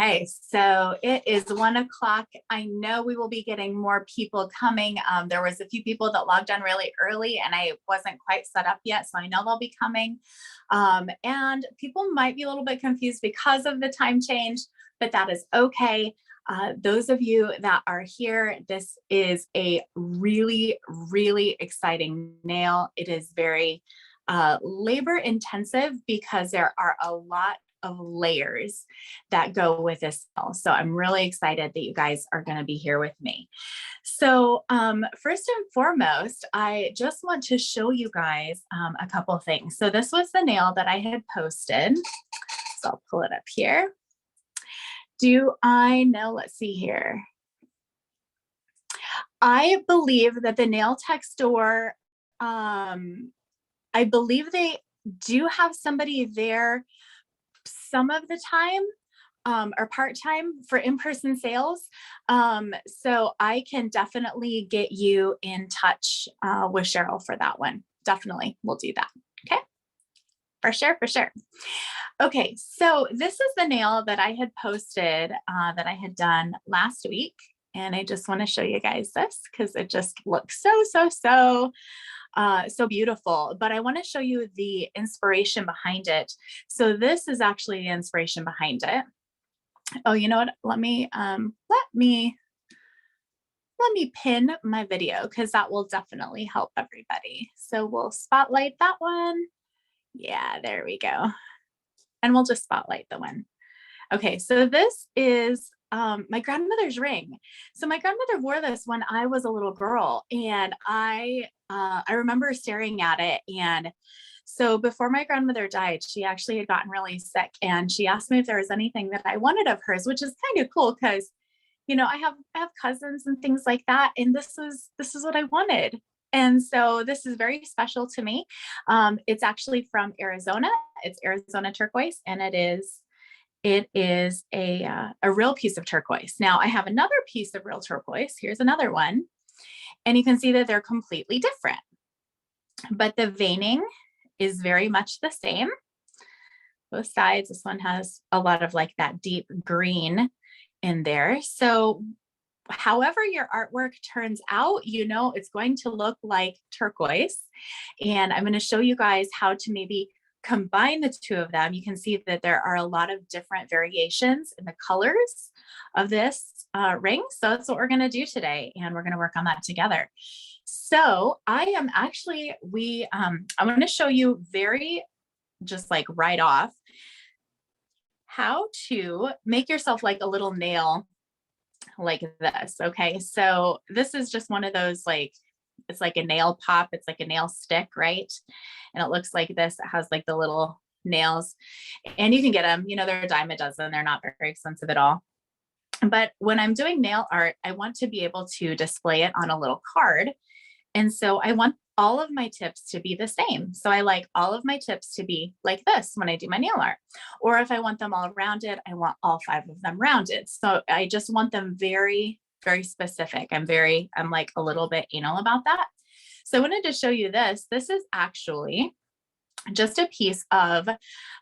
Okay, so it is 1 o'clock. I know we will be getting more people coming. There was a few people that logged on really early and I wasn't quite set up yet, so I know they'll be coming. And people might be a little bit confused because of the time change, but that is okay. Those of you that are here, this is a really, really exciting nail. It is very labor intensive because there are a lot of layers that go with this nail. So I'm really excited that you guys are going to be here with me. So first and foremost, I just want to show you guys a couple things. So this was the nail that I had posted. So I'll pull it up here. Do I know? Let's see here. I believe that the nail tech store, I believe they do have somebody there some of the time or part-time for in-person sales. So I can definitely get you in touch with Cheryl for that one. Definitely, we'll do that. Okay. For sure, for sure. Okay, so this is the nail that I had posted that I had done last week. And I just want to show you guys this because it just looks so beautiful. But I want to show you the inspiration behind it. So this is actually the inspiration behind it. Oh, you know what? Let me pin my video because that will definitely help everybody. So we'll spotlight that one. Yeah, there we go. And we'll just spotlight the one. Okay, so this is my grandmother's ring. So my grandmother wore this when I was a little girl, and I remember staring at it. And so before my grandmother died, she actually had gotten really sick, and she asked me if there was anything that I wanted of hers, which is kind of cool because, you know, I have cousins and things like that, and this is what I wanted. And so this is very special to me. It's actually from Arizona. It's Arizona turquoise, and it is a real piece of turquoise. Now I have another piece of real turquoise. Here's another one. And you can see that they're completely different, but the veining is very much the same. Both sides, this one has a lot of like that deep green in there. So however your artwork turns out, you know, it's going to look like turquoise. And I'm going to show you guys how to maybe combine the two of them. You can see that there are a lot of different variations in the colors of this ring. So that's what we're going to do today. And we're going to work on that together. So I am actually, I'm going to show you very just like right off how to make yourself like a little nail like this. Okay. So this is just one of those, like, it's like a nail pop. It's like a nail stick, right? And it looks like this. It has like the little nails, and you can get them, you know, they're a dime a dozen. They're not very expensive at all. But when I'm doing nail art, I want to be able to display it on a little card. And so I want all of my tips to be the same. So I like all of my tips to be like this when I do my nail art. Or if I want them all rounded, I want all 5 of them rounded. So I just want them very, very specific. I'm like a little bit anal about that. So I wanted to show you this. This is actually just a piece of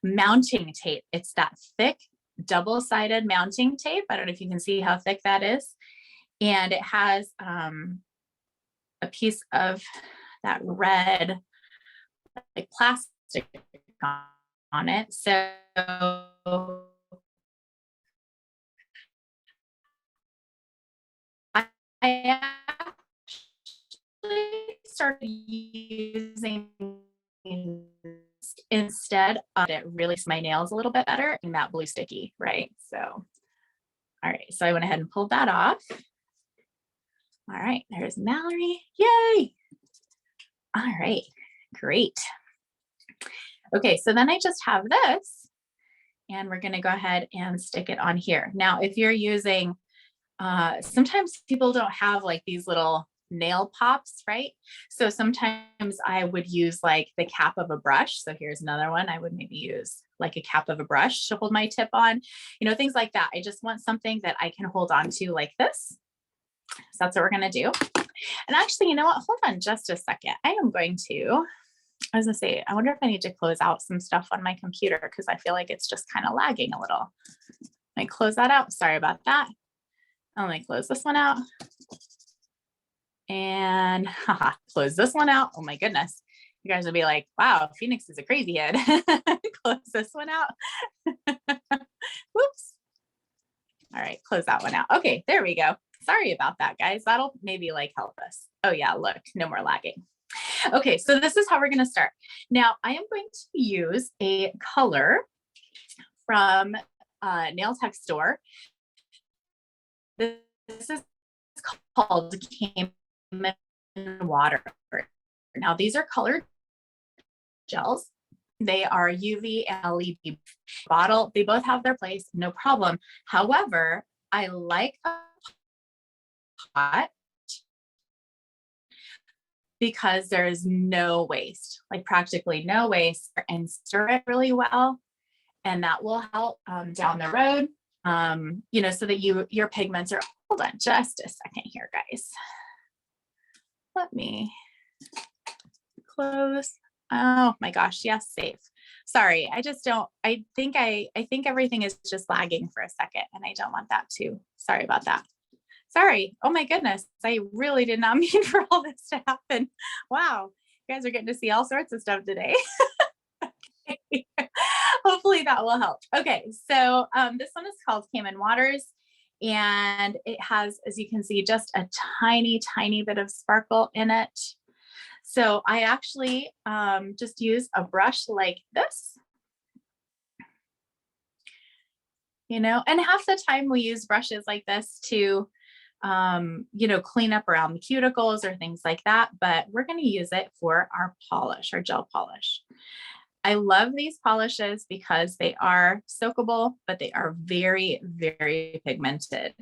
mounting tape. It's that thick double-sided mounting tape. I don't know if you can see how thick that is. And it has a piece of that red like plastic on it. So I actually started using instead of it really my nails a little bit better and that blue sticky, right? So, all right, so I went ahead and pulled that off. All right, there's Mallory. Yay! All right, great. Okay, so then I just have this, and we're going to go ahead and stick it on here. Now, if you're using, sometimes people don't have like these little nail pops, right? So sometimes I would use like the cap of a brush. So here's another one. I would maybe use like a cap of a brush to hold my tip on, you know, things like that. I just want something that I can hold on to like this. So that's what we're going to do. And actually, you know what? Hold on just a second. I was going to say, I wonder if I need to close out some stuff on my computer because I feel like it's just kind of lagging a little. Let me close that out. Sorry about that. Let me close this one out. And haha, close this one out. Oh my goodness. You guys will be like, wow, Phoenix is a crazy head. Close this one out. Whoops. All right, close that one out. Okay, there we go. Sorry about that, guys. That'll maybe like help us. Oh yeah, look, no more lagging. Okay, so this is how we're gonna start. Now I am going to use a color from Nailtech store. This is called Cayman Water. Now these are colored gels. They are UV and LED bottle. They both have their place, no problem. However, I like a pot because there's no waste, like practically no waste, and stir it really well. And that will help down the road, you know, so that your pigments are, hold on just a second here, guys. Let me close. Oh my gosh, yes, save. Sorry, I just don't, I think everything is just lagging for a second and I don't want that to. Sorry about that. Sorry. Oh my goodness. I really did not mean for all this to happen. Wow. You guys are getting to see all sorts of stuff today. Okay. Hopefully that will help. Okay. So this one is called Cayman Waters and it has, as you can see, just a tiny, tiny bit of sparkle in it. So I actually just use a brush like this, you know, and half the time we use brushes like this to, you know, clean up around the cuticles or things like that, but we're going to use it for our polish, our gel polish. I love these polishes because they are soakable, but they are very, very pigmented.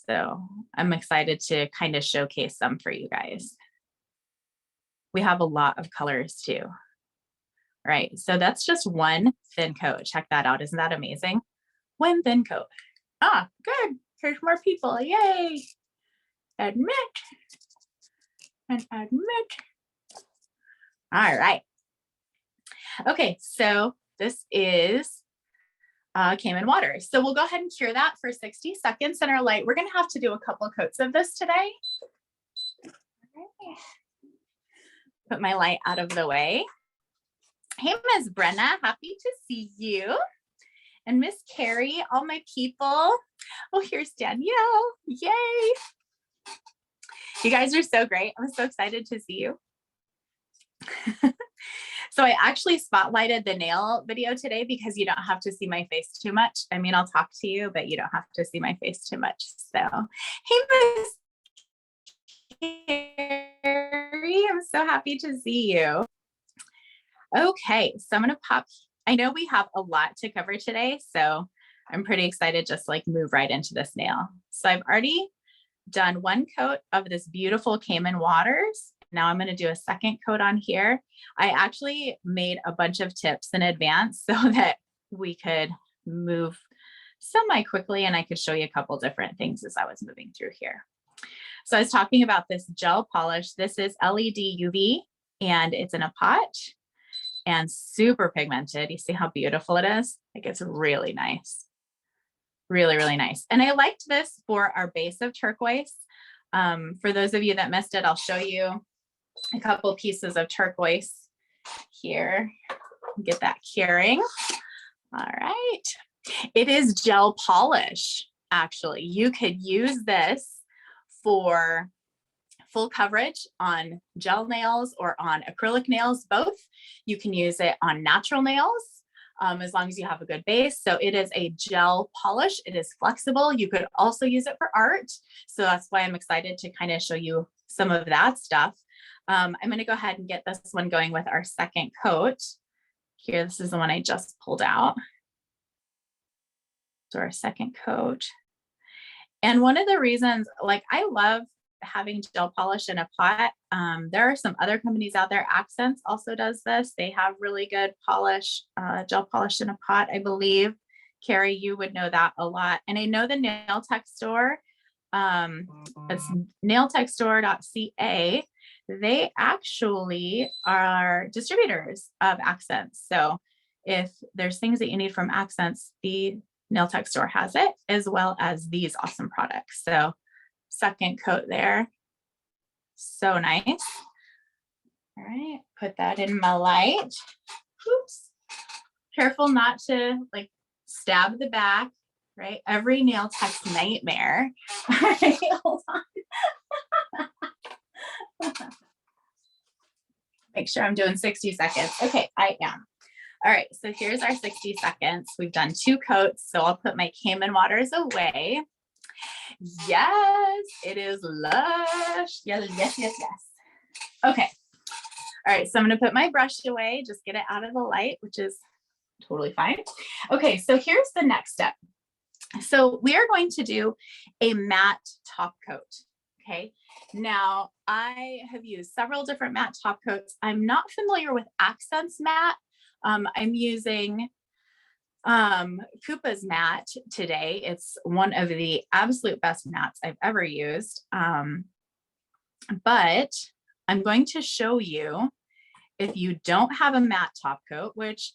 So I'm excited to kind of showcase them for you guys. We have a lot of colors too. Right, so that's just one thin coat. Check that out. Isn't that amazing? One thin coat. Ah, good. Here's more people. Yay. Admit and admit. All right. Okay, so this is Cayman Water. So we'll go ahead and cure that for 60 seconds in our light. We're going to have to do a couple coats of this today. Okay. Put my light out of the way. Hey, Ms. Brenna, happy to see you. And Miss Carrie, all my people. Oh, here's Danielle. Yay. You guys are so great. I'm so excited to see you. So I actually spotlighted the nail video today because you don't have to see my face too much. I mean, I'll talk to you, but you don't have to see my face too much. So, hey, Miss Carrie, I'm so happy to see you. Okay, so I'm gonna pop, I know we have a lot to cover today, so I'm pretty excited just like move right into this nail. So I've already done one coat of this beautiful Cayman Waters. Now I'm gonna do a second coat on here. I actually made a bunch of tips in advance so that we could move semi-quickly and I could show you a couple different things as I was moving through here. So I was talking about this gel polish. This is LED UV and it's in a pot. And super pigmented. You see how beautiful it is? Like it's really nice. Really, really nice. And I liked this for our base of turquoise. For those of you that missed it, I'll show you a couple pieces of turquoise here. Get that curing. All right. It is gel polish, actually. You could use this for full coverage on gel nails or on acrylic nails, both. You can use it on natural nails as long as you have a good base. So it is a gel polish. It is flexible. You could also use it for art. So that's why I'm excited to kind of show you some of that stuff. I'm going to go ahead and get this one going with our second coat. Here, this is the one I just pulled out. So our second coat. And one of the reasons, like I love having gel polish in a pot. There are some other companies out there. Accents also does this. They have really good polish, gel polish in a pot, I believe. Carrie, you would know that a lot. And I know the nailtech store, it's nailtechstore.ca. They actually are distributors of Accents. So if there's things that you need from Accents, be Nailtech store has it, as well as these awesome products. So second coat there. So nice. All right, put that in my light. Oops. Careful not to like stab the back, right? Every nail tech's nightmare. All right, hold on. Make sure I'm doing 60 seconds. Okay, I am. All right, so here's our 60 seconds. We've done 2 coats, so I'll put my Cayman waters away. Yes, it is lush. Yes, yes, yes, yes. Okay. All right, so I'm gonna put my brush away, just get it out of the light, which is totally fine. Okay, so here's the next step. So we are going to do a matte top coat, okay? Now, I have used several different matte top coats. I'm not familiar with Accents matte. I'm using Koopa's matte today. It's one of the absolute best mattes I've ever used. But I'm going to show you, if you don't have a matte top coat, which,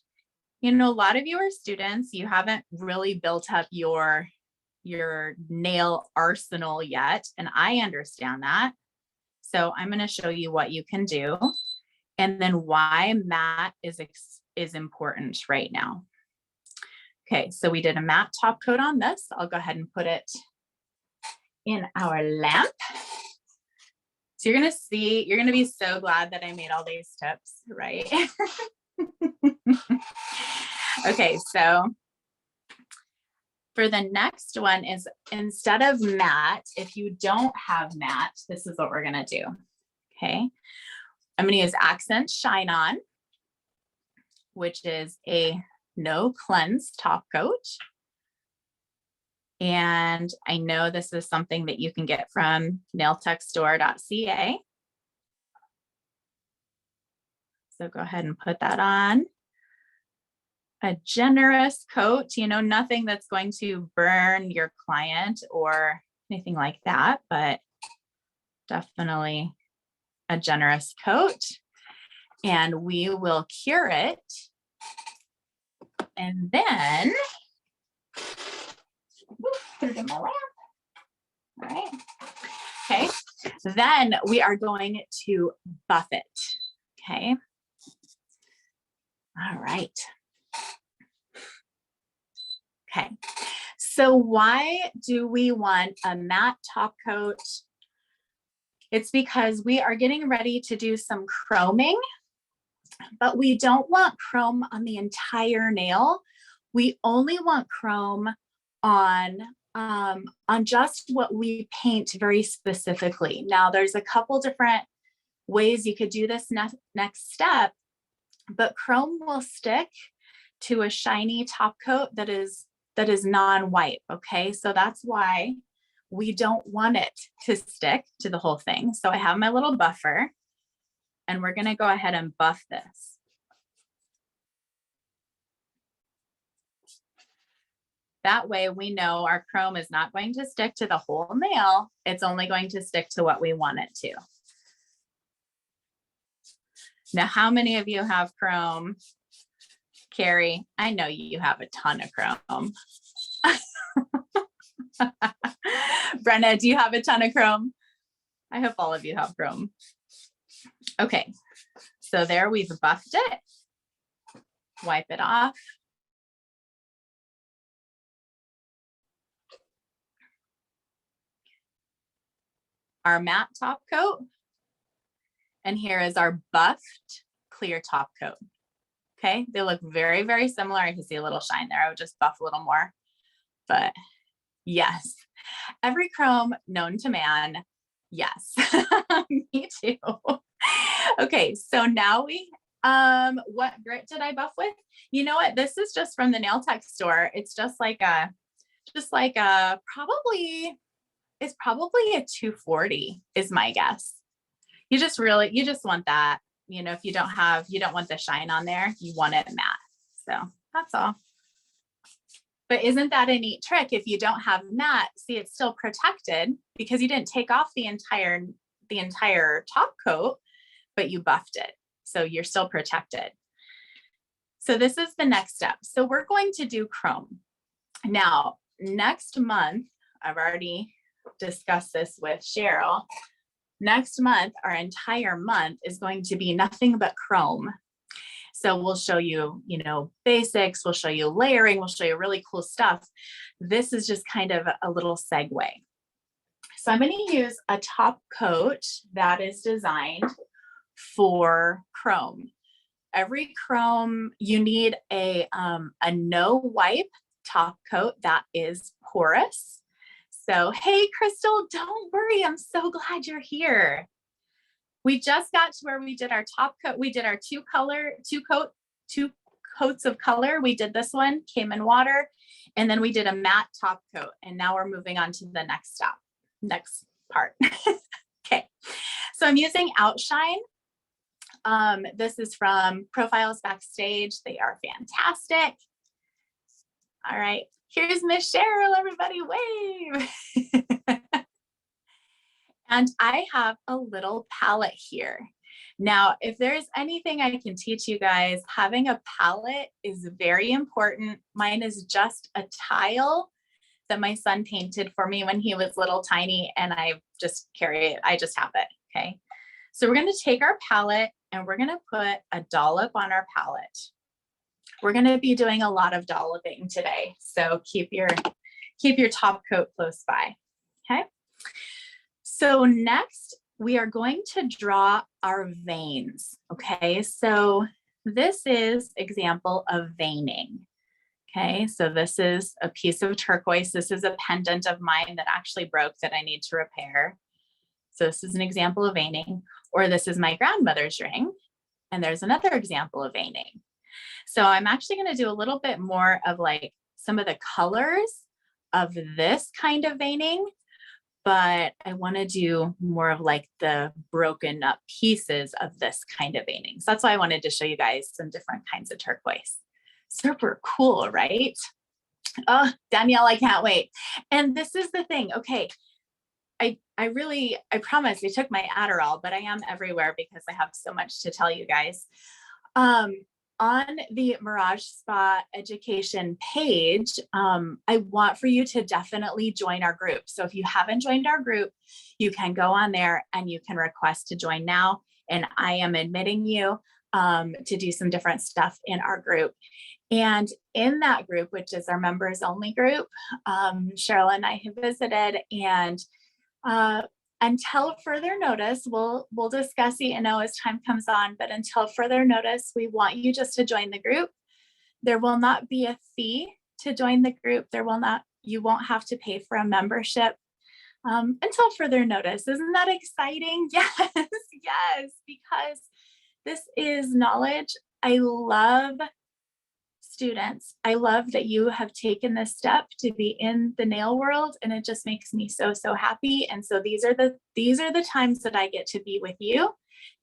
you know, a lot of you are students, you haven't really built up your nail arsenal yet, and I understand that. So I'm going to show you what you can do, and then why matte is important right now. Okay, so we did a matte top coat on this. I'll go ahead and put it in our lamp. So you're going to see, you're going to be so glad that I made all these tips, right? Okay, so for the next one is, instead of matte, if you don't have matte, this is what we're going to do. Okay, I'm going to use Accent Shine On, which is a no cleanse top coat. And I know this is something that you can get from nailtechstore.ca. So go ahead and put that on. A generous coat, you know, nothing that's going to burn your client or anything like that, but definitely a generous coat. And we will cure it. And then put it in my lamp. All right. Okay. Then we are going to buff it. Okay. All right. Okay. So why do we want a matte top coat? It's because we are getting ready to do some chroming, but we don't want chrome on the entire nail. We only want chrome on just what we paint very specifically. Now, there's a couple different ways you could do this next step, but chrome will stick to a shiny top coat that is non-white. Okay, so that's why we don't want it to stick to the whole thing. So I have my little buffer, and we're going to go ahead and buff this. That way we know our chrome is not going to stick to the whole nail. It's only going to stick to what we want it to. Now, how many of you have chrome? Carrie, I know you have a ton of chrome. Brenna, do you have a ton of chrome? I hope all of you have chrome. Okay, so there we've buffed it. Wipe it off. Our matte top coat. And here is our buffed clear top coat. Okay, they look very, very similar. I can see a little shine there. I would just buff a little more. But yes, every chrome known to man. Yes, me too. Okay, so now we, what grit did I buff with? You know what? This is just from the Nailtech store. It's just like a, probably, it's probably a 240 is my guess. You just want that. You know, if you don't want the shine on there, you want it matte. So that's all. But isn't that a neat trick? If you don't have matte, see, it's still protected because you didn't take off the entire top coat, but you buffed it. So you're still protected. So this is the next step. So we're going to do chrome. Now, next month, I've already discussed this with Cheryl. Next month, our entire month is going to be nothing but chrome. So we'll show you, basics, we'll show you layering, we'll show you really cool stuff. This is just kind of a little segue. So I'm going to use a top coat that is designed for chrome. Every chrome, you need a no wipe top coat that is porous. So, hey, Crystal, don't worry. I'm so glad you're here. We just got to where we did our top coat. We did our two coats of color. We did this one, came in water, and then we did a matte top coat. And now we're moving on to the next part. Okay, so I'm using Outshine. This is from Profiles Backstage. They are fantastic. All right, here's Miss Cheryl, everybody wave. And I have a little palette here. Now, if there's anything I can teach you guys, having a palette is very important. Mine is just a tile that my son painted for me when he was little tiny, and I just carry it. I just have it, okay? So we're gonna take our palette and we're gonna put a dollop on our palette. We're gonna be doing a lot of dolloping today, so keep your top coat close by, okay? So next, we are going to draw our veins, okay? So this is example of veining, okay? So this is a piece of turquoise. This is a pendant of mine that actually broke that I need to repair. So this is an example of veining, or this is my grandmother's ring, and there's another example of veining. So I'm actually gonna do a little bit more of like some of the colors of this kind of veining, but I want to do more of like the broken up pieces of this kind of veining. So that's why I wanted to show you guys some different kinds of turquoise. Super cool, right? Oh, Danielle, I can't wait. And this is the thing. Okay. I promise I took my Adderall, but I am everywhere because I have so much to tell you guys. On the Mirage Spa Education page, I want for you to definitely join our group. So if you haven't joined our group, you can go on there and you can request to join now. And I am admitting you to do some different stuff in our group. And in that group, which is our members only group, Cheryl and I have visited, and until further notice, we'll discuss as time comes on, but until further notice, we want you just to join the group. There will not be a fee to join the group. You won't have to pay for a membership until further notice. Isn't that exciting? Yes, yes, because this is knowledge. I love students. I love that you have taken this step to be in the nail world, and it just makes me so, so happy. And so these are the times that I get to be with you.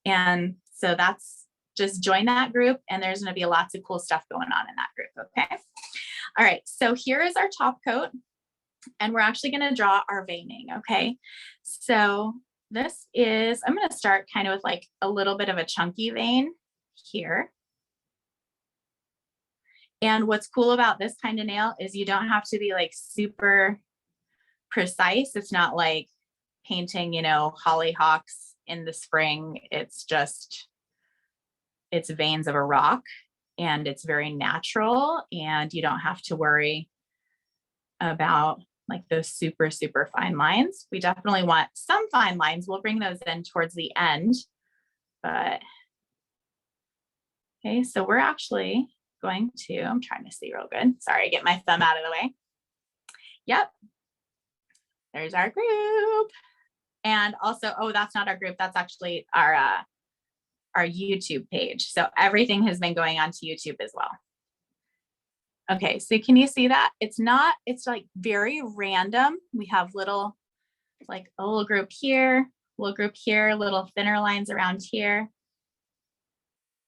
And so that's just join that group, and there's going to be lots of cool stuff going on in that group. Okay. All right. So here is our top coat, and we're actually going to draw our veining. Okay. So this is, I'm going to start kind of with like a little bit of a chunky vein here. And what's cool about this kind of nail is you don't have to be like super precise. It's not like painting, hollyhocks in the spring. It's veins of a rock, and it's very natural, and you don't have to worry about like those super, super fine lines. We definitely want some fine lines. We'll bring those in towards the end, but okay, so we're actually going to, I'm trying to see real good. Sorry, get my thumb out of the way. Yep. There's our group. And also, oh, that's not our group. That's actually our YouTube page. So everything has been going on to YouTube as well. Okay, so can you see that? It's like very random. We have like a little group here, little thinner lines around here.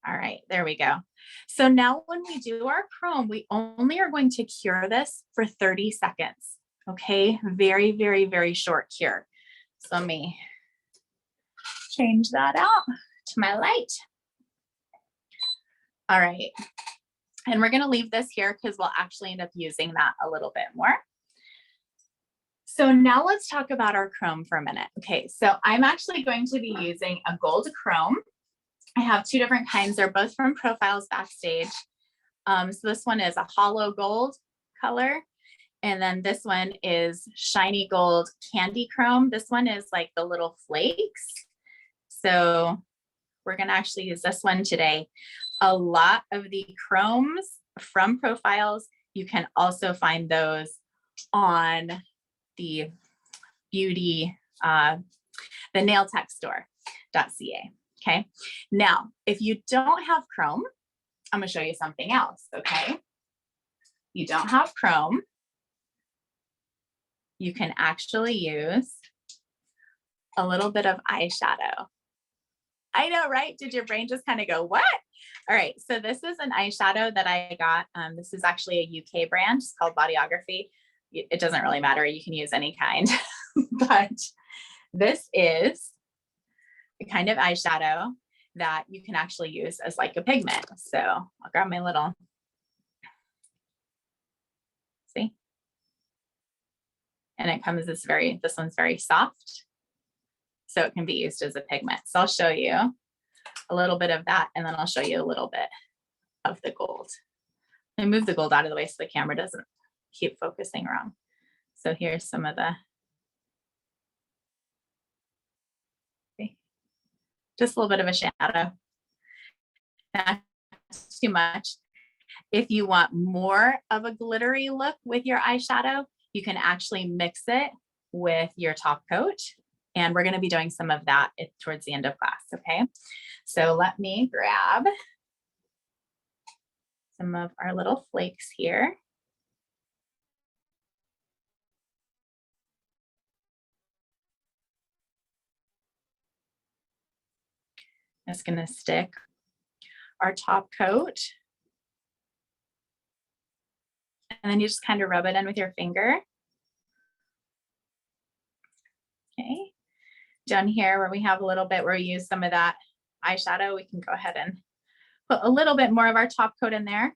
All right, there we go. So now when we do our chrome, we only are going to cure this for 30 seconds. Okay, very, very, very short cure. So let me change that out to my light. All right. And we're going to leave this here because we'll actually end up using that a little bit more. So now let's talk about our chrome for a minute. Okay, so I'm actually going to be using a gold chrome. I have two different kinds. They're both from Profiles Backstage. So this one is a hollow gold color. And then this one is shiny gold candy chrome. This one is like the little flakes. So we're going to actually use this one today. A lot of the chromes from Profiles, you can also find those on the beauty, the nailtech store.ca. Okay. Now, if you don't have chrome, I'm going to show you something else. Okay. You don't have chrome. You can actually use a little bit of eyeshadow. I know, right? Did your brain just kind of go, what? All right. So this is an eyeshadow that I got. This is actually a UK brand. It's called Bodyography. It doesn't really matter. You can use any kind, but this is the kind of eyeshadow that you can actually use as like a pigment. So I'll grab my little, see? And it comes this one's very soft. So it can be used as a pigment. So I'll show you a little bit of that. And then I'll show you a little bit of the gold. I move the gold out of the way so the camera doesn't keep focusing wrong. So here's some of the, see? Just a little bit of a shadow. Not too much. If you want more of a glittery look with your eyeshadow, you can actually mix it with your top coat. And we're going to be doing some of that towards the end of class. Okay. So let me grab some of our little flakes here. I'm just going to stick our top coat. And then you just kind of rub it in with your finger. Okay. Down here where we have a little bit where we use some of that eyeshadow, we can go ahead and put a little bit more of our top coat in there.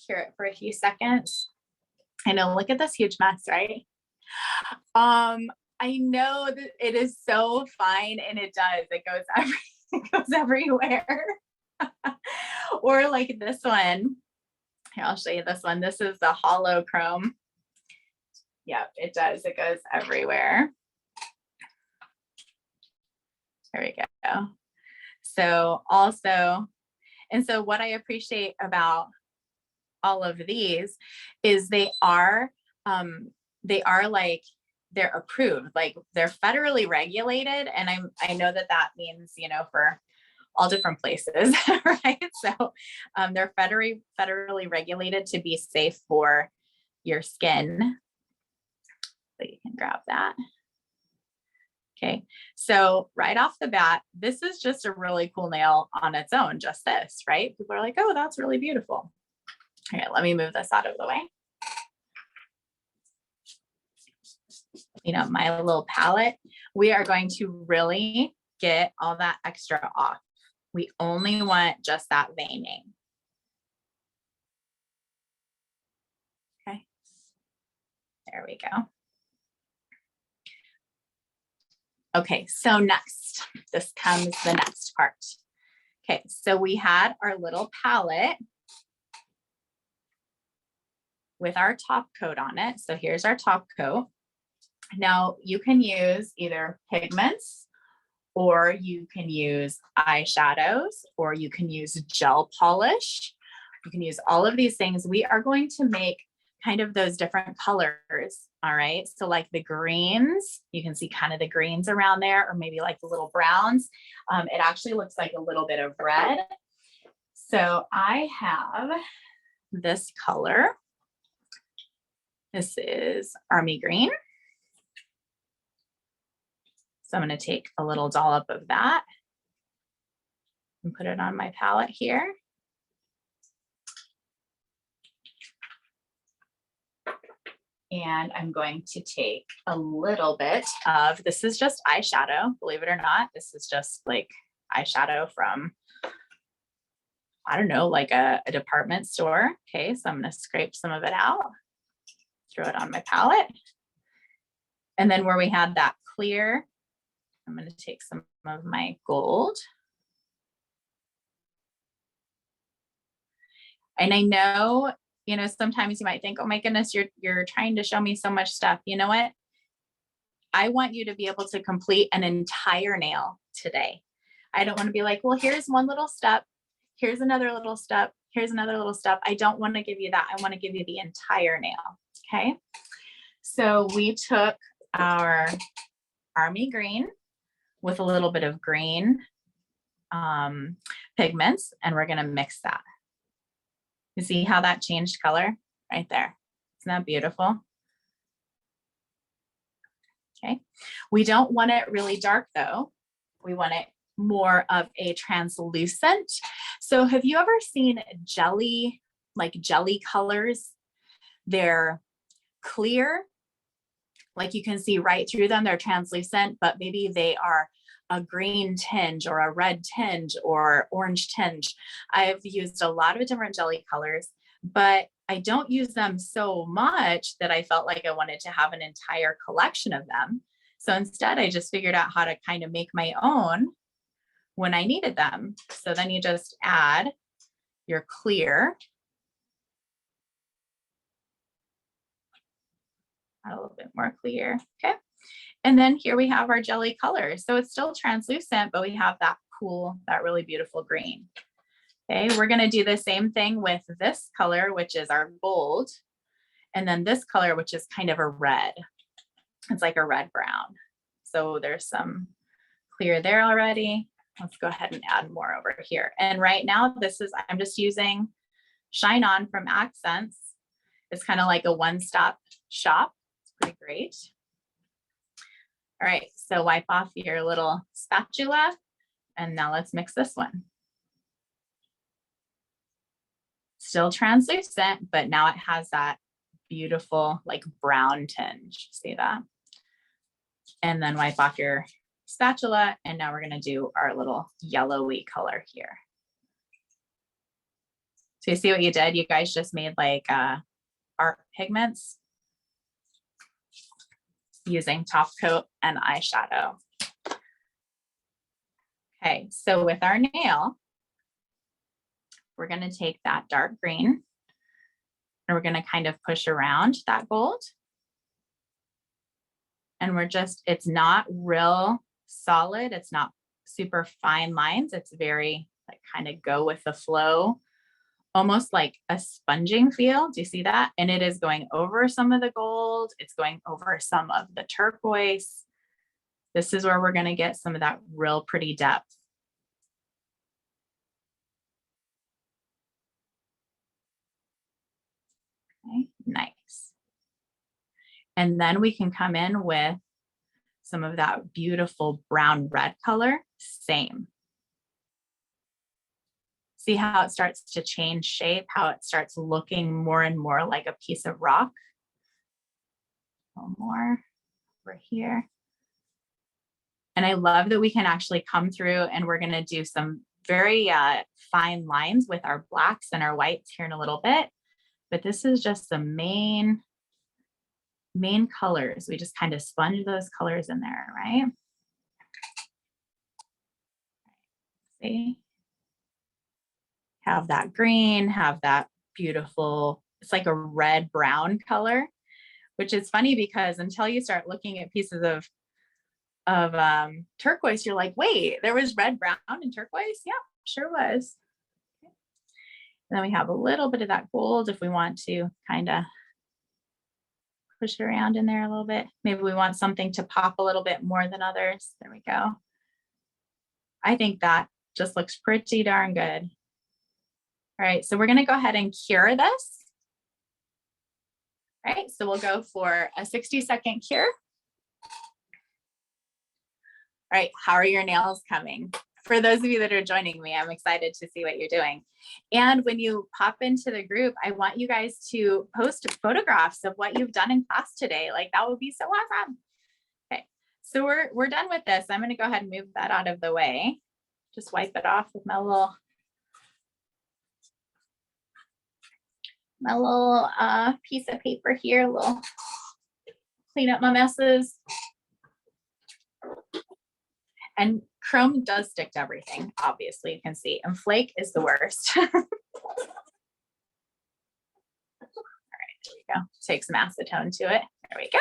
Cure it for a few seconds. I know, look at this huge mess, right? I know that it is so fine, and it does. It goes everywhere. Or like this one. Here, I'll show you this one. This is the hollow chrome. Yep, it does. It goes everywhere. There we go. So also, and so what I appreciate about all of these is they are like, they're approved, like they're federally regulated. And I know that means, you know, for all different places, right? So they're federally regulated to be safe for your skin. So you can grab that. Okay, so right off the bat, this is just a really cool nail on its own, just this, right? People are like, oh, that's really beautiful. Okay, let me move this out of the way. You know, my little palette, we are going to really get all that extra off. We only want just that veining. Okay, there we go. Okay, so next, this comes the next part. Okay, so we had our little palette with our top coat on it. So here's our top coat. Now you can use either pigments, or you can use eyeshadows, or you can use gel polish. You can use all of these things. We are going to make kind of those different colors. All right. So like the greens, you can see kind of the greens around there, or maybe like the little browns. It actually looks like a little bit of red. So I have this color. This is army green. So I'm going to take a little dollop of that and put it on my palette here. And I'm going to take a little bit of, this is just eyeshadow, believe it or not. This is just like eyeshadow from I don't know, like a department store. Okay, so I'm going to scrape some of it out, throw it on my palette. And then where we had that clear, I'm going to take some of my gold. And I know, you know, sometimes you might think, oh my goodness, you're trying to show me so much stuff. You know what? I want you to be able to complete an entire nail today. I don't want to be like, well, here's one little step. Here's another little step. Here's another little step. I don't want to give you that. I want to give you the entire nail. Okay. So we took our army green with a little bit of green pigments, and we're going to mix that. You see how that changed color right there? Isn't that beautiful? Okay. We don't want it really dark though. We want it more of a translucent. So have you ever seen jelly, like jelly colors? They're clear, like you can see right through them. They're translucent, but maybe they are a green tinge or a red tinge or orange tinge. I've used a lot of different jelly colors, but I don't use them so much that I felt like I wanted to have an entire collection of them. So instead, I just figured out how to kind of make my own when I needed them. So then you just add your clear, add a little bit more clear, okay? And then here we have our jelly color. So it's still translucent, but we have that cool, that really beautiful green. Okay, we're gonna do the same thing with this color, which is our gold. And then this color, which is kind of a red. It's like a red brown. So there's some clear there already. Let's go ahead and add more over here. And right now, I'm just using Shine On from Accents. It's kind of like a one-stop shop. It's pretty great. All right, so wipe off your little spatula, and now let's mix this one. Still translucent, but now it has that beautiful like brown tinge. See that? And then wipe off your spatula, and now we're gonna do our little yellowy color here. So you see what you did? You guys just made like art pigments using top coat and eyeshadow. Okay, so with our nail, we're going to take that dark green and we're going to kind of push around that gold. And it's not real solid. It's not super fine lines. It's very like kind of go with the flow, almost like a sponging feel. Do you see that? And it is going over some of the gold. It's going over some of the turquoise. This is where we're going to get some of that real pretty depth. Okay, nice. And then we can come in with some of that beautiful brown red color. Same. See how it starts to change shape, how it starts looking more and more like a piece of rock. A little more over here. And I love that we can actually come through and we're going to do some very fine lines with our blacks and our whites here in a little bit. But this is just the main colors. We just kind of sponge those colors in there, right? See? Have that green, have that beautiful, it's like a red brown color, which is funny because until you start looking at pieces of turquoise, you're like, wait, there was red, brown, and turquoise? Yeah, sure was. Okay. And then we have a little bit of that gold if we want to kind of push it around in there a little bit. Maybe we want something to pop a little bit more than others. There we go. I think that just looks pretty darn good. All right, so we're going to go ahead and cure this. All right, so we'll go for a 60-second cure. All right, how are your nails coming? For those of you that are joining me, I'm excited to see what you're doing. And when you pop into the group, I want you guys to post photographs of what you've done in class today. Like that would be so awesome. Okay, so we're done with this. I'm going to go ahead and move that out of the way. Just wipe it off with my little my little piece of paper here, a little clean up my messes. And chrome does stick to everything, obviously, you can see, and flake is the worst. All right, there we go. Take some acetone to it. There we go.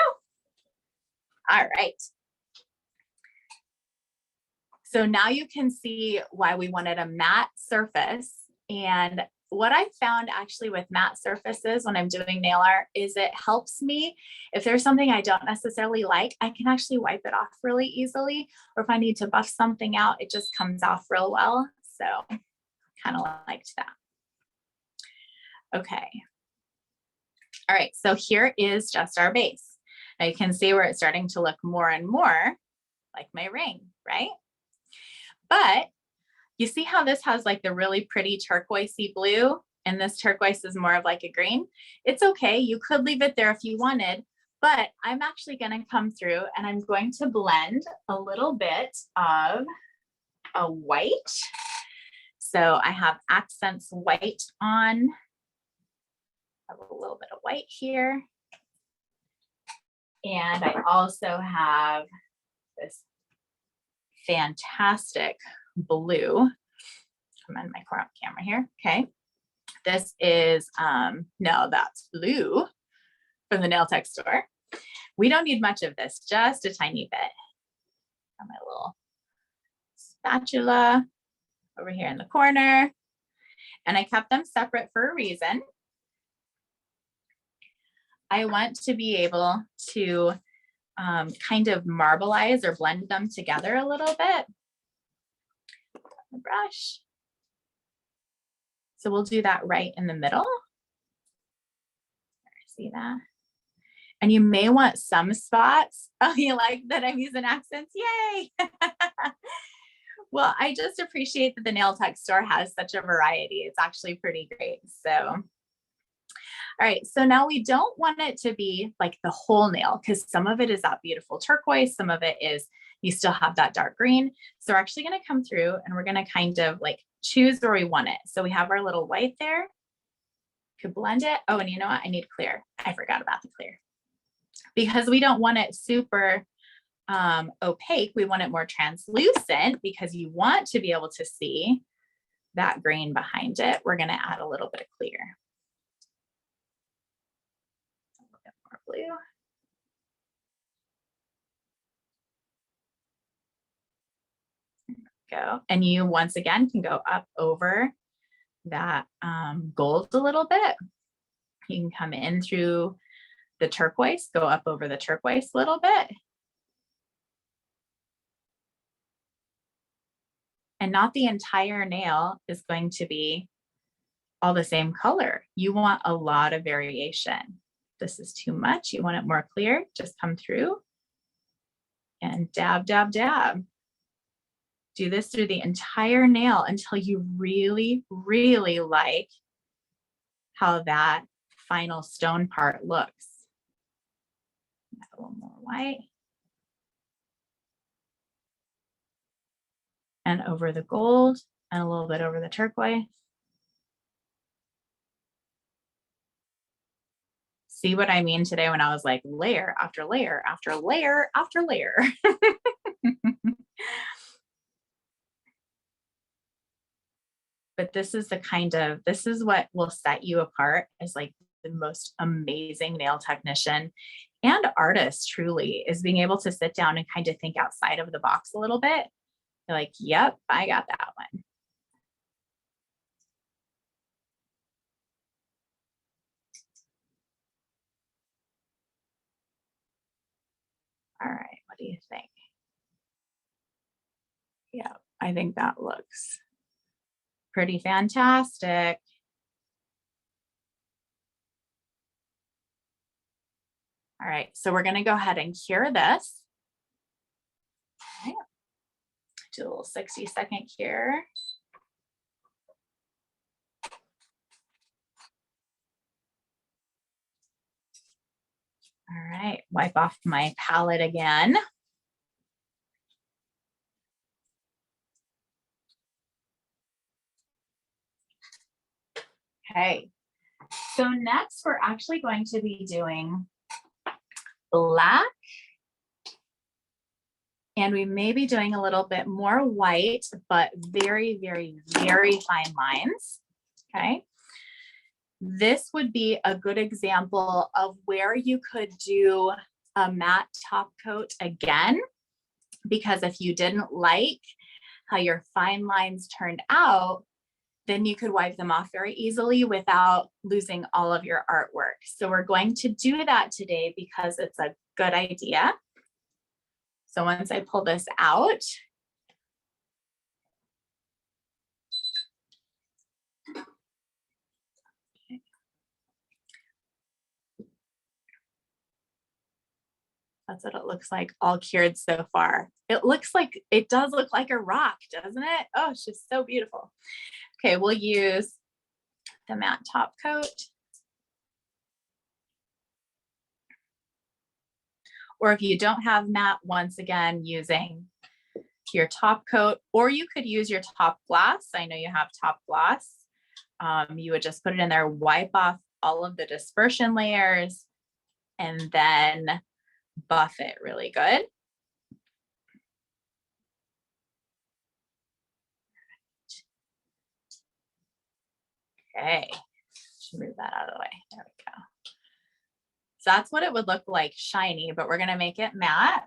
All right. So now you can see why we wanted a matte surface. And what I found actually with matte surfaces when I'm doing nail art is it helps me. If there's something I don't necessarily like, I can actually wipe it off really easily. Or if I need to buff something out, it just comes off real well. So kind of liked that. Okay. All right, so here is just our base. Now you can see where it's starting to look more and more like my ring, right? But you see how this has like the really pretty turquoisey blue, and this turquoise is more of like a green? It's okay, you could leave it there if you wanted, but I'm actually gonna come through and I'm going to blend a little bit of a white. So I have accents white on. I have a little bit of white here. And I also have this fantastic blue. Come on my camera here. Okay. This is, no, that's blue from the nailtech store. We don't need much of this, just a tiny bit. Got my little spatula over here in the corner. And I kept them separate for a reason. I want to be able to kind of marbleize or blend them together a little bit. The brush. So we'll do that right in the middle. See that? And you may want some spots. Oh, you like that I'm using accents? Yay! Well, I just appreciate that the nail tech store has such a variety. It's actually pretty great. So, all right. So now we don't want it to be like the whole nail because some of it is that beautiful turquoise. Some of it is you still have that dark green. So we're actually going to come through and we're going to kind of like choose where we want it. So we have our little white there. Could blend it. Oh, and you know what? I need clear. I forgot about the clear. Because we don't want it super opaque. We want it more translucent because you want to be able to see that green behind it. We're going to add a little bit of clear. A little bit more blue. Go. And you once again can go up over that gold a little bit. You can come in through the turquoise, go up over the turquoise a little bit. And not the entire nail is going to be all the same color. You want a lot of variation. This is too much. You want it more clear. Just come through and dab, dab, dab. Do this through the entire nail until you really, really like how that final stone part looks. A little more white. And over the gold and a little bit over the turquoise. See what I mean today when I was like layer after layer after layer after layer. But this is the kind of, this is what will set you apart as like the most amazing nail technician and artist truly, is being able to sit down and kind of think outside of the box a little bit. You're like, yep, I got that one. All right, what do you think? Yeah, I think that looks pretty fantastic. All right, so we're gonna go ahead and cure this. All right. Do a little 60-second cure. All right, wipe off my palette again. Okay, So next we're actually going to be doing black. And we may be doing a little bit more white, but very, very, very fine lines, okay? This would be a good example of where you could do a matte top coat again, because if you didn't like how your fine lines turned out, then you could wipe them off very easily without losing all of your artwork. So we're going to do that today because it's a good idea. So once I pull this out, that's what it looks like all cured so far. It does look like a rock, doesn't it? Oh, it's just so beautiful. Okay, we'll use the matte top coat. Or if you don't have matte, once again, using your top coat, or you could use your top gloss. I know you have top gloss. You would just put it in there, wipe off all of the dispersion layers, and then buff it really good. Okay, move that out of the way. There we go. So that's what it would look like shiny, but we're gonna make it matte.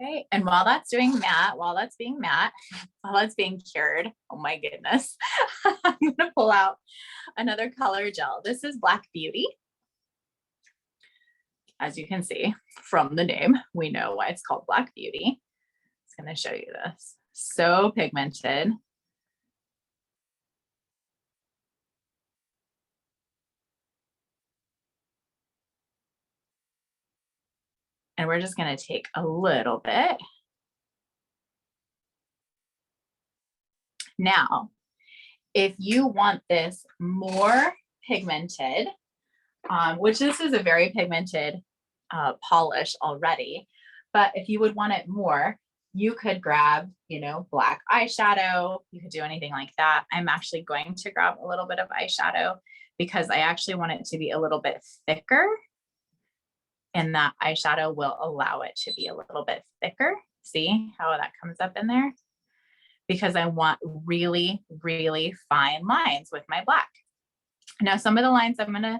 Okay, and while that's being matte, while that's being cured, oh my goodness, I'm gonna pull out another color gel. This is Black Beauty. As you can see from the name, we know why it's called Black Beauty. It's gonna show you this. So pigmented. And we're just gonna take a little bit. Now, if you want this more pigmented, which this is a very pigmented polish already, but if you would want it more, you could grab, black eyeshadow. You could do anything like that. I'm actually going to grab a little bit of eyeshadow because I actually want it to be a little bit thicker, and that eyeshadow will allow it to be a little bit thicker. See how that comes up in there? Because I want really, really fine lines with my black. Now, some of the lines I'm gonna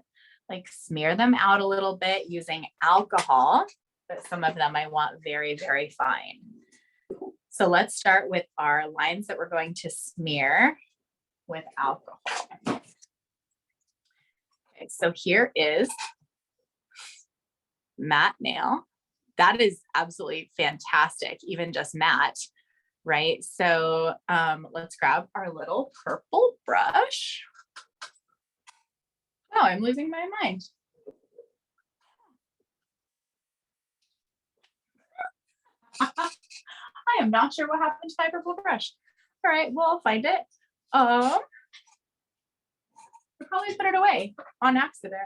smear them out a little bit using alcohol, but some of them I want very, very fine. So let's start with our lines that we're going to smear with alcohol. Okay, so here is matte nail. That is absolutely fantastic, even just matte, right? So let's grab our little purple brush. Oh, I'm losing my mind. I am not sure what happened to my purple brush. All right, well, I'll find it. I probably put it away on accident.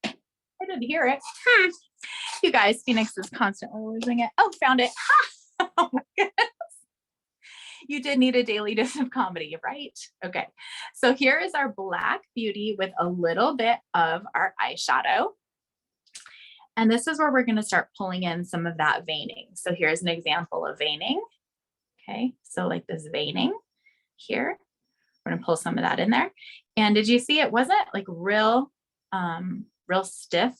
I didn't hear it. You guys, Phoenix is constantly losing it. Oh, found it. Oh my goodness. You did need a daily dose of comedy, right? Okay, so here is our Black Beauty with a little bit of our eyeshadow. And this is where we're going to start pulling in some of that veining. So here's an example of veining. Okay, so like this veining here, we're going to pull some of that in there. And did you see it wasn't like real stiff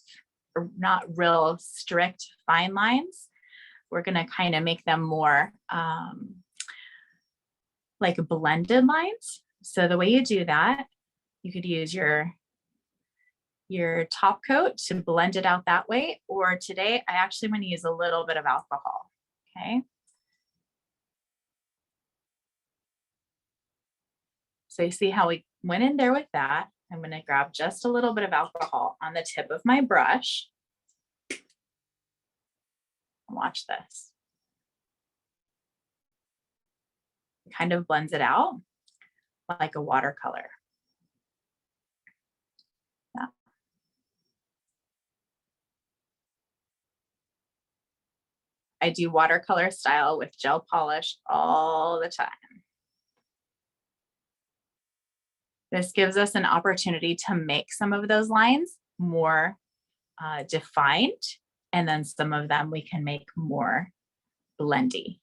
or not real strict fine lines? We're going to kind of make them more like blended lines. So the way you do that, you could use your top coat to blend it out that way. Or today, I actually want to use a little bit of alcohol, okay? So you see how we went in there with that. I'm going to grab just a little bit of alcohol on the tip of my brush. Watch this. It kind of blends it out like a watercolor. Yeah. I do watercolor style with gel polish all the time. This gives us an opportunity to make some of those lines more defined, and then some of them we can make more blendy.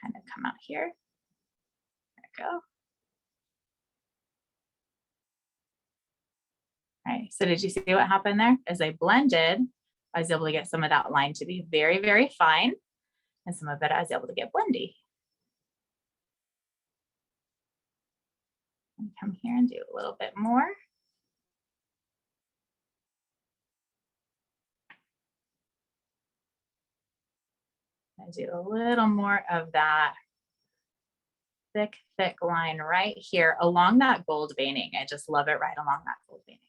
Kind of come out here. There we go. All right, so did you see what happened there? As I blended, I was able to get some of that line to be very, very fine, and some of it I was able to get blendy. And come here and do a little bit more. I do a little more of that thick line right here along that gold veining. I just love it right along that gold veining.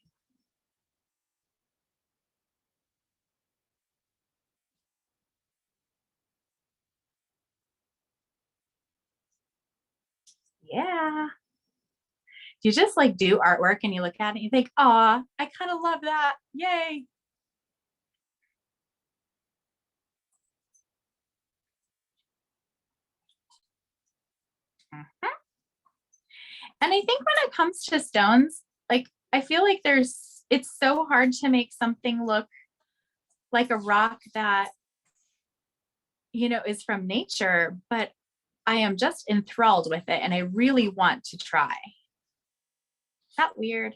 Yeah. You just like do artwork and you look at it and you think, oh, I kind of love that. Yay. Mhm. And I think when it comes to stones, like I feel like it's so hard to make something look like a rock that, is from nature, but I am just enthralled with it and I really want to try. Is that weird?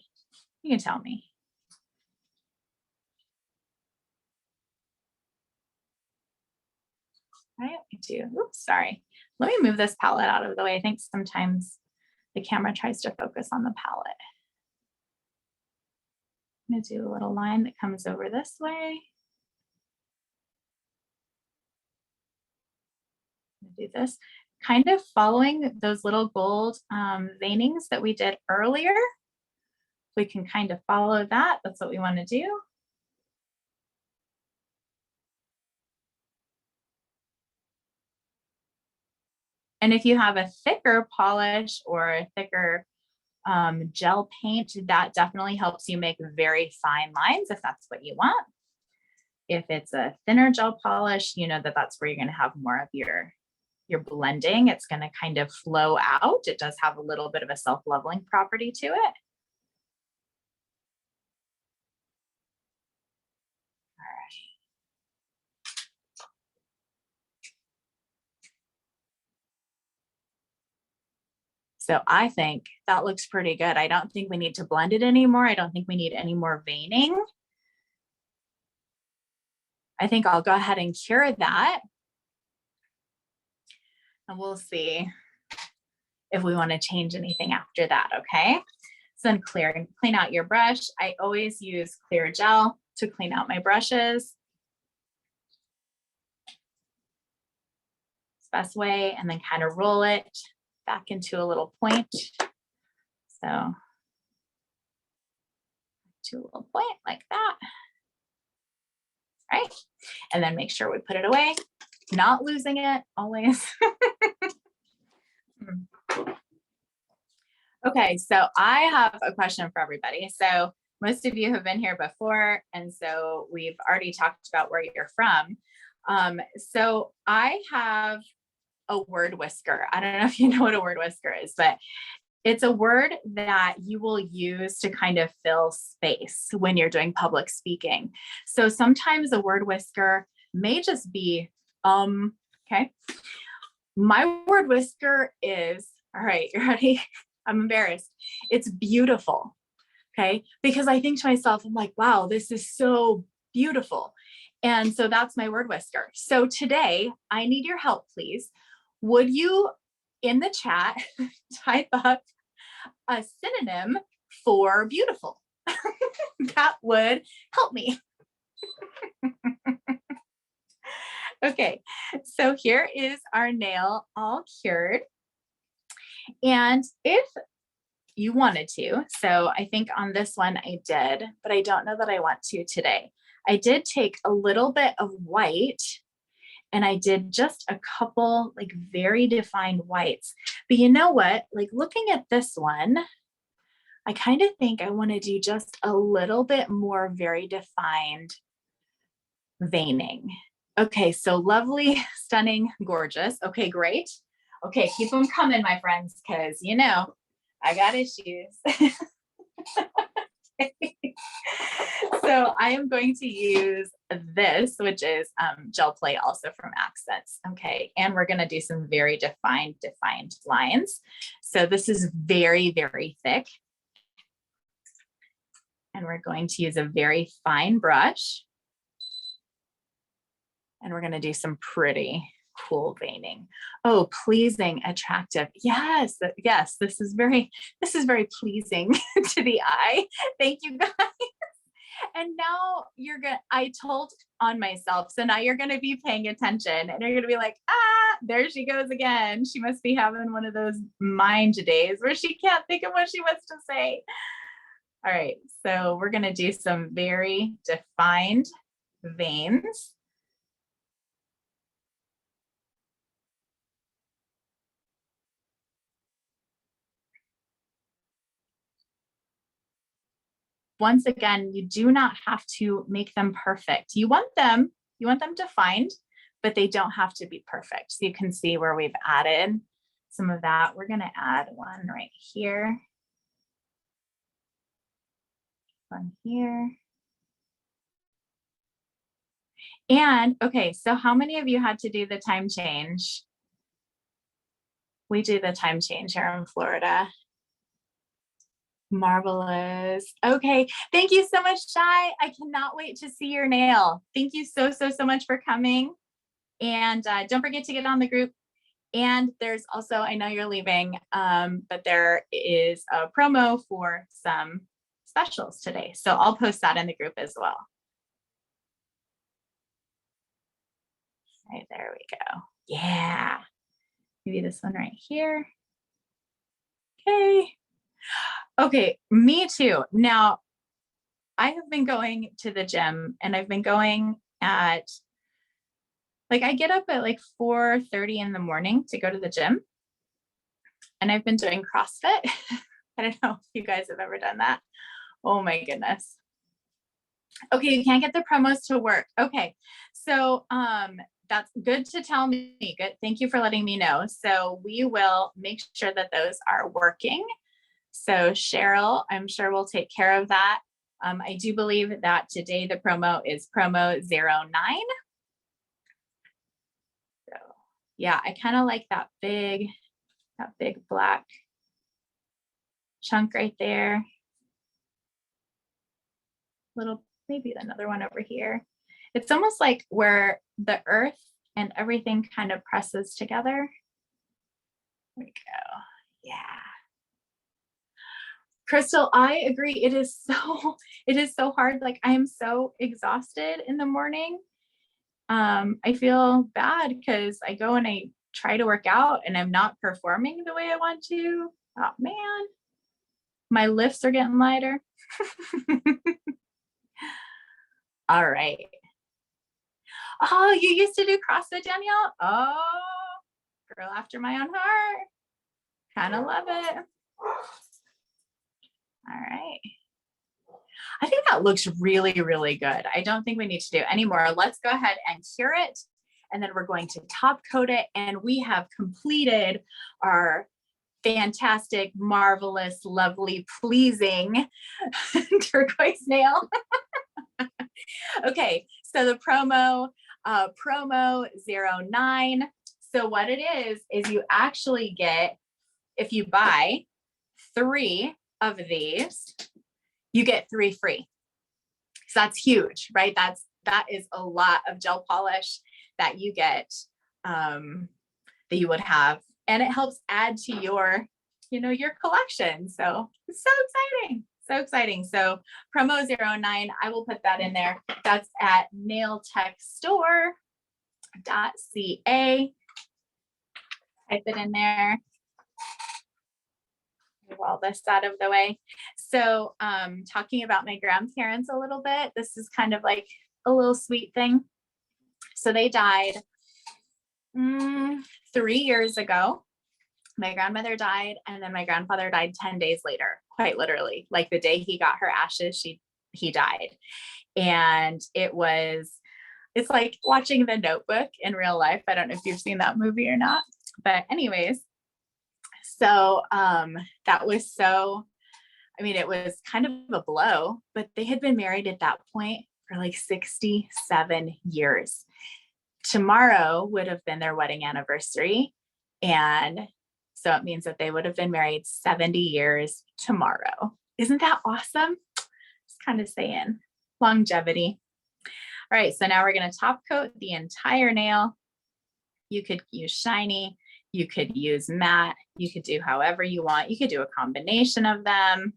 You can tell me. Right, me too. Oops, sorry. Let me move this palette out of the way. I think sometimes the camera tries to focus on the palette. I'm gonna do a little line that comes over this way. Do this, kind of following those little gold veinings that we did earlier. We can kind of follow that. That's what we want to do. And if you have a thicker polish or a thicker gel paint, that definitely helps you make very fine lines if that's what you want. If it's a thinner gel polish, you know that's where you're going to have more of your blending. It's going to kind of flow out. It does have a little bit of a self-leveling property to it. So I think that looks pretty good. I don't think we need to blend it anymore. I don't think we need any more veining. I think I'll go ahead and cure that. And we'll see if we want to change anything after that, okay? So then clean out your brush. I always use clear gel to clean out my brushes. It's the best way, and then kind of roll it back into a little point. So to a little point like that. Right? And then make sure we put it away, not losing it always. Okay, so I have a question for everybody. So most of you have been here before, and so we've already talked about where you're from. So I have a word whisker. I don't know if you know what a word whisker is, but it's a word that you will use to kind of fill space when you're doing public speaking. So sometimes a word whisker may just be, okay. My word whisker is, all right, you ready? I'm embarrassed. It's beautiful, okay? Because I think to myself, I'm like, wow, this is so beautiful. And so that's my word whisker. So today I need your help, please. Would you, in the chat, type up a synonym for beautiful? That would help me. Okay, so here is our nail all cured. And if you wanted to, so I think on this one I did, but I don't know that I want to today. I did take a little bit of white and I did just a couple like very defined whites. But you know what? Like looking at this one, I kind of think I want to do just a little bit more very defined veining. Okay, so lovely, stunning, gorgeous. Okay, great. Okay, keep them coming, my friends, because I got issues. So I am going to use this, which is gel plate, also from Accents. Okay, and we're going to do some very defined lines. So this is very, very thick. And we're going to use a very fine brush. And we're going to do some pretty cool veining. Oh, pleasing, attractive. Yes, yes, this is very pleasing to the eye. Thank you, guys. And now I told on myself. So now you're going to be paying attention and you're going to be like, there she goes again. She must be having one of those mind days where she can't think of what she wants to say. All right. So we're going to do some very defined veins. Once again, you do not have to make them perfect. You want them defined, but they don't have to be perfect. So you can see where we've added some of that. We're going to add one right here. One here. And okay, so how many of you had to do the time change? We do the time change here in Florida. Marvelous. Okay, thank you so much, Shai. I cannot wait to see your nail. Thank you so much for coming. And don't forget to get on the group. And there's also, I know you're leaving, but there is a promo for some specials today. So I'll post that in the group as well. Right, there we go. Yeah. Maybe this one right here. Okay. Okay, me too. Now, I have been going to the gym and I've been going at, like, I get up at like 4:30 in the morning to go to the gym. And I've been doing CrossFit. I don't know if you guys have ever done that. Oh my goodness. Okay, you can't get the promos to work. Okay, so that's good to tell me. Good, thank you for letting me know. So we will make sure that those are working. So Cheryl, I'm sure we'll take care of that. I do believe that today the promo is promo 09. So yeah, I kind of like that big black chunk right there. Little, maybe another one over here. It's almost like where the earth and everything kind of presses together. There we go. Yeah. Crystal, I agree. It is so hard. Like, I am so exhausted in the morning. I feel bad because I go and I try to work out and I'm not performing the way I want to. Oh man, my lifts are getting lighter. All right. Oh, you used to do CrossFit, Danielle? Oh, girl after my own heart. Kind of love it. All right. I think that looks really, really good. I don't think we need to do any more. Let's go ahead and cure it. And then we're going to top coat it. And we have completed our fantastic, marvelous, lovely, pleasing turquoise nail. Okay, so the promo 09. So what it is you actually get, if you buy 3 of these, you get 3 free. So that's huge, right? That is a lot of gel polish that you get, that you would have, and it helps add to your, your collection. So it's so exciting. So exciting. So promo 09, I will put that in there. That's at nailtechstore.ca. Type it in there. Move all this out of the way. So talking about my grandparents a little bit, this is kind of like a little sweet thing. So they died 3 years ago. My grandmother died, and then my grandfather died 10 days later, quite literally. Like the day he got her ashes, he died. And it's like watching The Notebook in real life. I don't know if you've seen that movie or not, but anyways, so that was so I mean, it was kind of a blow, but they had been married at that point for like 67 years. Tomorrow would have been their wedding anniversary. And so it means that they would have been married 70 years tomorrow. Isn't that awesome? Just kind of saying longevity. All right, so now we're going to top coat the entire nail. You could use shiny, you could use matte, you could do however you want. You could do a combination of them.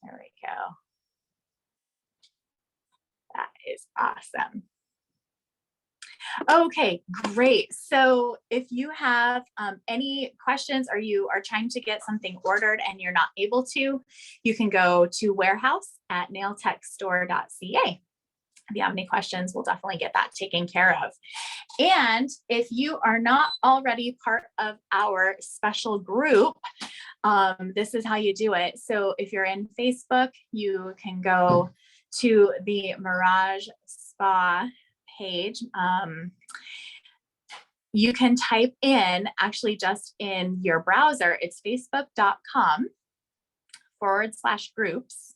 There we go. That is awesome. Okay, great. So if you have any questions or you are trying to get something ordered and you're not able to, you can go to warehouse@nailtechstore.ca. If you have any questions, we'll definitely get that taken care of. And if you are not already part of our special group, this is how you do it. So if you're in Facebook, you can go to the Mirage Spa page. You can type in, actually just in your browser, it's facebook.com/groups,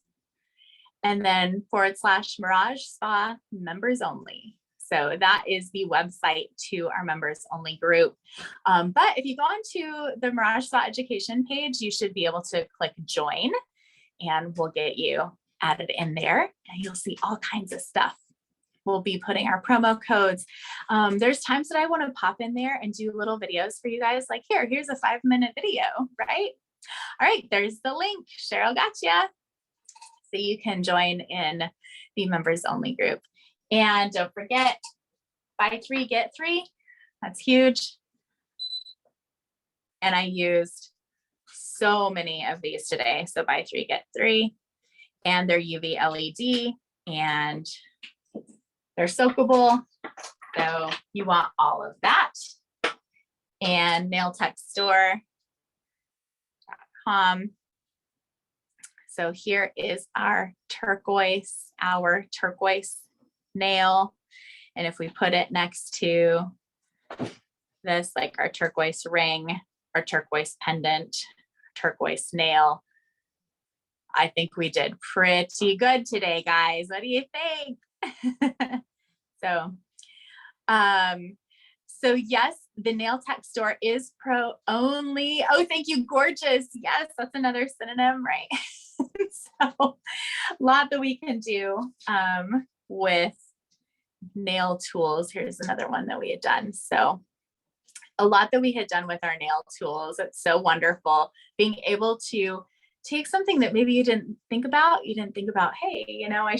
and then /Mirage Spa members only. So that is the website to our members only group. But if you go onto the Mirage Spa Education page, you should be able to click join and we'll get you added in there and you'll see all kinds of stuff. We'll be putting our promo codes. There's times that I want to pop in there and do little videos for you guys, like here's a 5-minute video, right? All right, there's the link. Cheryl got ya. So you can join in the members only group. And don't forget, buy 3, get 3. That's huge. And I used so many of these today. So buy 3, get 3. And they're UV LED and they're soakable. So you want all of that. And nailtechstore.com. So here is our turquoise nail. And if we put it next to this, like our turquoise ring, our turquoise pendant, turquoise nail, I think we did pretty good today, guys. What do you think? So yes, the nail tech store is pro only. Oh, thank you, gorgeous. Yes, that's another synonym, right? So a lot that we can do with nail tools. Here's another one that we had done. So a lot that we had done with our nail tools. It's so wonderful being able to take something that maybe you didn't think about. You didn't think about, hey, you know, I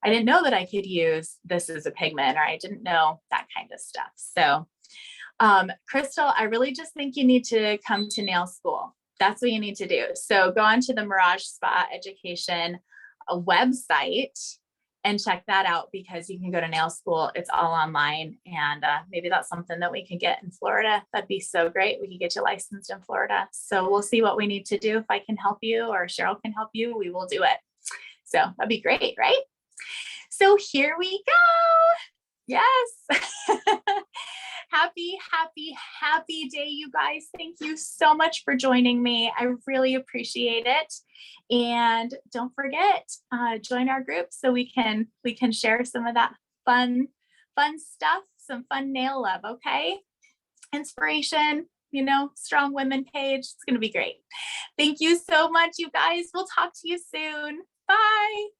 didn't know that I could use this as a pigment, or I didn't know that kind of stuff. So Crystal, I really just think you need to come to nail school. That's what you need to do. So go on to the Mirage Spa Education website and check that out, because you can go to nail school. It's all online, and maybe that's something that we can get in Florida. That'd be so great. We can get you licensed in Florida. So we'll see what we need to do. If I can help you or Cheryl can help you, we will do it. So that'd be great, right? So here we go. Yes. Happy, happy, happy day, you guys. Thank you so much for joining me. I really appreciate it. And don't forget, join our group so we can share some of that fun stuff, some fun nail love, okay? Inspiration, you know, strong women page. It's going to be great. Thank you so much, you guys. We'll talk to you soon. Bye.